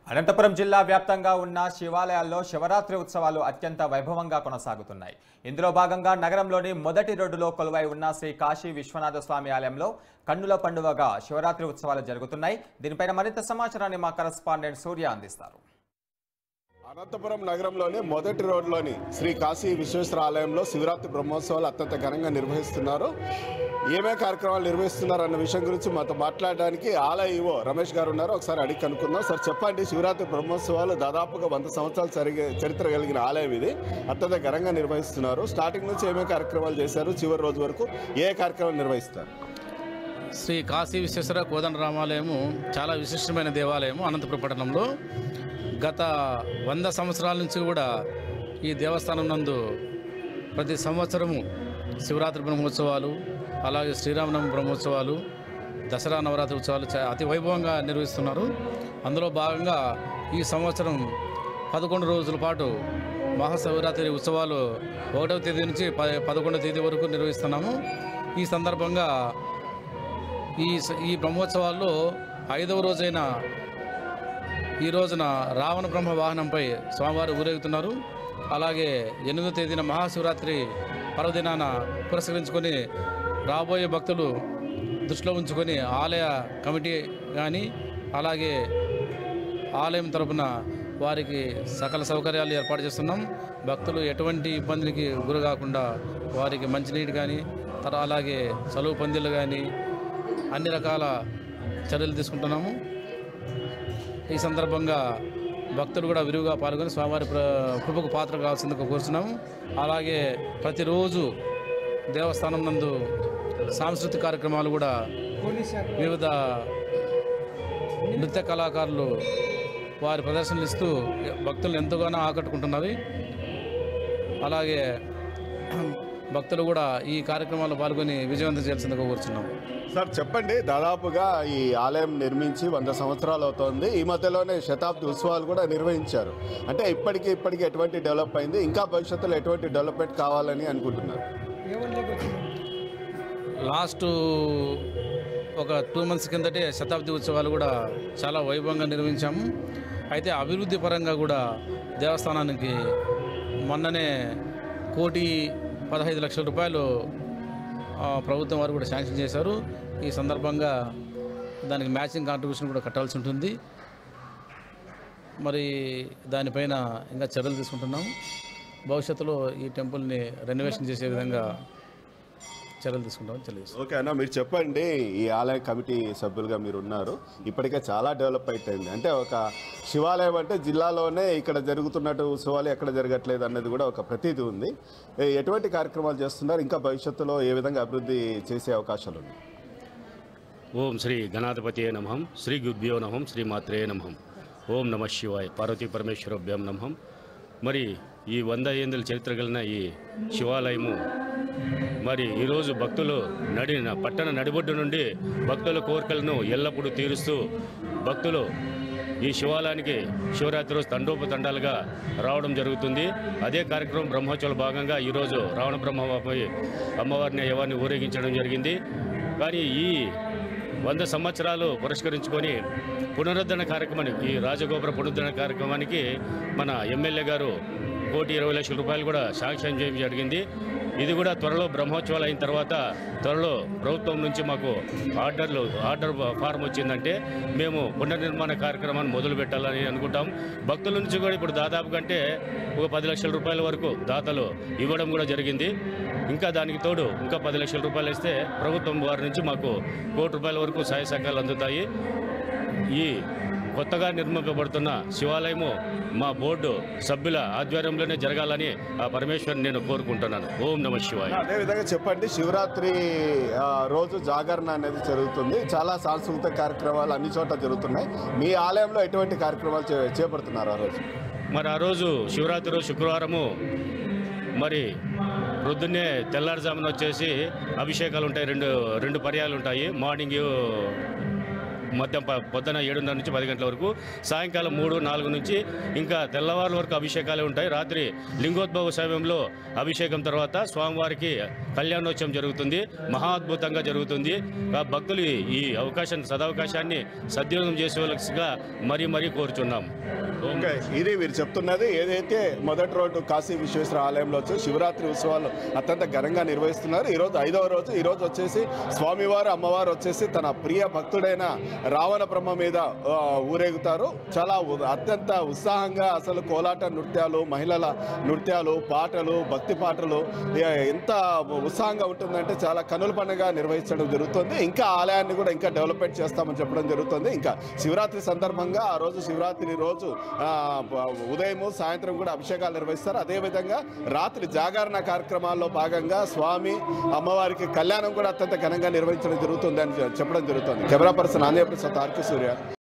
అనంతపురం జిల్లా వ్యాప్తంగా ఉన్న శివాలయాల్లో శివరాత్రి ఉత్సవాలు అత్యంత వైభవంగా కొనసాగుతున్నాయి. ఇందులో భాగంగా నగరంలోని మొదటి రోడ్డులో కొలువై ఉన్న శ్రీ కాశీ విశ్వనాథ స్వామి ఆలయంలో కన్నుల పండుగగా శివరాత్రి ఉత్సవాలు జరుగుతున్నాయి. దీనిపైన మరింత సమాచారాన్ని మా కరెస్పాండెంట్ సూర్య అందిస్తారు. అనంతపురం నగరంలోని మొదటి రోడ్లోని శ్రీ కాశీ విశ్వేశ్వర ఆలయంలో శివరాత్రి బ్రహ్మోత్సవాలు అత్యంత ఘనంగా నిర్వహిస్తున్నారు. ఏమే కార్యక్రమాలు నిర్వహిస్తున్నారు అన్న విషయం గురించి మాతో మాట్లాడడానికి ఆలయ ఈవో రమేష్ గారు ఉన్నారు. ఒకసారి అడిగి కనుక్కుందాం. సార్ చెప్పండి, శివరాత్రి బ్రహ్మోత్సవాలు దాదాపుగా 100 సంవత్సరాలు చరిత్ర కలిగిన ఆలయం ఇది, అత్యంత ఘనంగా నిర్వహిస్తున్నారు. స్టార్టింగ్ నుంచి ఏమే కార్యక్రమాలు చేశారు, చివరి రోజు వరకు ఏ కార్యక్రమాలు నిర్వహిస్తారు? శ్రీ కాశీ విశ్వేశ్వర కోదండరామాలయము చాలా విశిష్టమైన దేవాలయము అనంతపురం పట్టణంలో. గత 100 సంవత్సరాల నుంచి కూడా ఈ దేవస్థానం నందు ప్రతి సంవత్సరము శివరాత్రి బ్రహ్మోత్సవాలు, అలాగే శ్రీరామనవమి బ్రహ్మోత్సవాలు, దసరా నవరాత్రి ఉత్సవాలు అతి వైభవంగా నిర్వహిస్తున్నారు. అందులో భాగంగా ఈ సంవత్సరం 11 రోజుల పాటు మహాశివరాత్రి ఉత్సవాలు 1వ తేదీ నుంచి 11వ తేదీ వరకు నిర్వహిస్తున్నాము. ఈ సందర్భంగా ఈ బ్రహ్మోత్సవాల్లో 5వ రోజైన ఈ రోజున రావణ బ్రహ్మ వాహనంపై స్వామివారు ఊరేగుతున్నారు. అలాగే 8వ తేదీన మహాశివరాత్రి పర్వదినాన పురస్కరించుకొని రాబోయే భక్తులు దృష్టిలో ఉంచుకొని ఆలయ కమిటీ కానీ అలాగే ఆలయం తరపున వారికి సకల సౌకర్యాలు ఏర్పాటు చేస్తున్నాం. భక్తులు ఎటువంటి ఇబ్బందికి గురి కాకుండా వారికి మంచినీటి కానీ అలాగే చలువు పందిళ్ళు కానీ అన్ని రకాల చర్యలు తీసుకుంటున్నాము. ఈ సందర్భంగా భక్తులు కూడా విరివిగా పాల్గొని స్వామివారి కృపకు పాత్ర కావాల్సిందిగా కోరుతున్నాము. అలాగే ప్రతిరోజు దేవస్థానం నందు సాంస్కృతిక కార్యక్రమాలు కూడా వివిధ నృత్య కళాకారులు వారి ప్రదర్శనలు ఇస్తూ భక్తులను ఎంతగానో ఆకట్టుకుంటున్నవి. అలాగే భక్తులు కూడా ఈ కార్యక్రమాల్లో పాల్గొని విజయవంతం చేయాల్సిందిగా కోరుతున్నాము. సార్ చెప్పండి, దాదాపుగా ఈ ఆలయం నిర్మించి 100 సంవత్సరాలు అవుతోంది. ఈ మధ్యలోనే శతాబ్ది ఉత్సవాలు కూడా నిర్వహించారు. అంటే ఇప్పటికీ ఎటువంటి డెవలప్ అయింది, ఇంకా భవిష్యత్తులో ఎటువంటి డెవలప్మెంట్ కావాలని అనుకుంటున్నారు? లాస్ట్ ఒక 2 మంత్స్ కిందటే శతాబ్ది ఉత్సవాలు కూడా చాలా వైభవంగా నిర్వహించాము. అయితే అభివృద్ధి పరంగా కూడా దేవస్థానానికి మొన్ననే 1,15,00,000 రూపాయలు ప్రభుత్వం వారు కూడా శాంక్షన్ చేశారు. ఈ సందర్భంగా దానికి మ్యాచింగ్ కాంట్రిబ్యూషన్ కూడా కట్టాల్సి ఉంటుంది. మరి దానిపైన ఇంకా చర్యలు తీసుకుంటున్నాము. భవిష్యత్తులో ఈ టెంపుల్ని రెనోవేషన్ చేసే విధంగా చర్యలు తీసుకుంటామని తెలియదు. ఓకే అన్న, మీరు చెప్పండి, ఈ ఆలయ కమిటీ సభ్యులుగా మీరు ఉన్నారు, ఇప్పటికే చాలా డెవలప్ అయిపోయింది. అంటే ఒక శివాలయం అంటే జిల్లాలోనే ఇక్కడ జరుగుతున్నట్టు ఉత్సవాలు ఎక్కడ జరగట్లేదు అన్నది కూడా ఒక ప్రతీతి ఉంది. ఎటువంటి కార్యక్రమాలు చేస్తున్నారు, ఇంకా భవిష్యత్తులో ఏ విధంగా అభివృద్ధి చేసే అవకాశాలు ఉన్నాయి? ఓం శ్రీ గణాధిపతియే నమః, శ్రీ గురుభ్యో నమః, శ్రీ మాత్రే నమః. ఓం నమః శివాయ, పార్వతీ పరమేశ్వరభ్యం నమః. మరి ఈ 100 ఏళ్ళ చరిత్ర కలిగిన ఈ శివాలయము మరి ఈరోజు భక్తులు పట్టణ నడిబొడ్డు నుండి భక్తుల కోరికలను ఎల్లప్పుడూ తీరుస్తూ భక్తులు ఈ శివాలయానికి శివరాత్రి రోజు తండోపతండాలుగా రావడం జరుగుతుంది. అదే కార్యక్రమం బ్రహ్మోత్సవాల భాగంగా ఈరోజు రావణ బ్రహ్మపై అమ్మవారిని ఎవరిని ఊరేగించడం జరిగింది. కానీ ఈ 100 సంవత్సరాలు పురస్కరించుకొని పునరుద్ధరణ కార్యక్రమానికి, ఈ రాజగోపుర పునరుద్ధరణ కార్యక్రమానికి మన ఎమ్మెల్యే గారు 1,20,00,000 రూపాయలు కూడా శాంక్షన్ చేయడం జరిగింది. ఇది కూడా త్వరలో బ్రహ్మోత్సవాలు అయిన తర్వాత త్వరలో ప్రభుత్వం నుంచి మాకు ఆర్డర్ ఫారం వచ్చిందంటే మేము పునర్నిర్మాణ కార్యక్రమాన్ని మొదలు పెట్టాలని అనుకుంటాం. భక్తుల నుంచి కూడా ఇప్పుడు దాదాపు కంటే ఒక 10 లక్షల రూపాయల వరకు దాతలు ఇవ్వడం కూడా జరిగింది. ఇంకా దానికి తోడు ఇంకా 10 లక్షల రూపాయలు ఇస్తే ప్రభుత్వం వారి నుంచి మాకు 1 కోటి రూపాయల వరకు సహాయ సహకారాలు అందుతాయి. ఈ కొత్తగా నిర్మింపబడుతున్న శివాలయము మా బోర్డు సభ్యుల ఆధ్వర్యంలోనే జరగాలని ఆ పరమేశ్వరుని నేను కోరుకుంటున్నాను. ఓం నమః శివాయ. అదేవిధంగా చెప్పండి, శివరాత్రి రోజు జాగరణ అనేది జరుగుతుంది. చాలా సాంస్కృతిక కార్యక్రమాలు అన్ని చోట్ల జరుగుతున్నాయి. మీ ఆలయంలో ఎటువంటి కార్యక్రమాలు చేపడుతున్నారు ఆ రోజు? మరి ఆ రోజు శివరాత్రి రోజు శుక్రవారము మరి ప్రొద్దున్నే తెల్లారుజామున వచ్చేసి అభిషేకాలు ఉంటాయి. రెండు పర్యాలు ఉంటాయి. పొద్దున 7:30 నుంచి 10 గంటల వరకు, సాయంకాలం 3, 4 నుంచి ఇంకా తెల్లవారుల వరకు అభిషేకాలు ఉంటాయి. రాత్రి లింగోద్భవ సమయంలో అభిషేకం తర్వాత స్వామివారికి కళ్యాణోత్సవం జరుగుతుంది. మహా అద్భుతంగా జరుగుతుంది. భక్తులు ఈ సదవకాశాన్ని సద్వినియోగం చేసేవాళ్ళగా మరీ కోరుచున్నాం. ఓకే, ఇది వీరు చెప్తున్నది. ఏదైతే మొదటి రోజు కాశీ విశ్వేశ్వర ఆలయంలో వచ్చి శివరాత్రి ఉత్సవాలు అత్యంత ఘనంగా నిర్వహిస్తున్నారు. ఈరోజు 5వ రోజు. ఈరోజు వచ్చేసి స్వామివారు అమ్మవారు వచ్చేసి తన ప్రియ భక్తుడైన రావణ బ్రహ్మ మీద ఊరేగుతారు. చాలా అత్యంత ఉత్సాహంగా అసలు కోలాట నృత్యాలు, మహిళల నృత్యాలు, పాటలు, భక్తి పాటలు ఎంత ఉత్సాహంగా ఉంటుందంటే చాలా కనుల పండుగ నిర్వహించడం జరుగుతుంది. ఇంకా ఆలయాన్ని కూడా ఇంకా డెవలప్మెంట్ చేస్తామని చెప్పడం జరుగుతుంది. ఇంకా శివరాత్రి సందర్భంగా ఆ రోజు శివరాత్రి రోజు ఉదయము సాయంత్రం కూడా అభిషేకాలు నిర్వహిస్తారు. అదేవిధంగా రాత్రి జాగరణ కార్యక్రమాల్లో భాగంగా స్వామి అమ్మవారికి కళ్యాణం కూడా అత్యంత ఘనంగా నిర్వహించడం జరుగుతుంది అని చెప్పడం జరుగుతుంది. కెమెరా పర్సన్ ఆంధ్రప్రదేశ్ ఆర్కే సూర్య.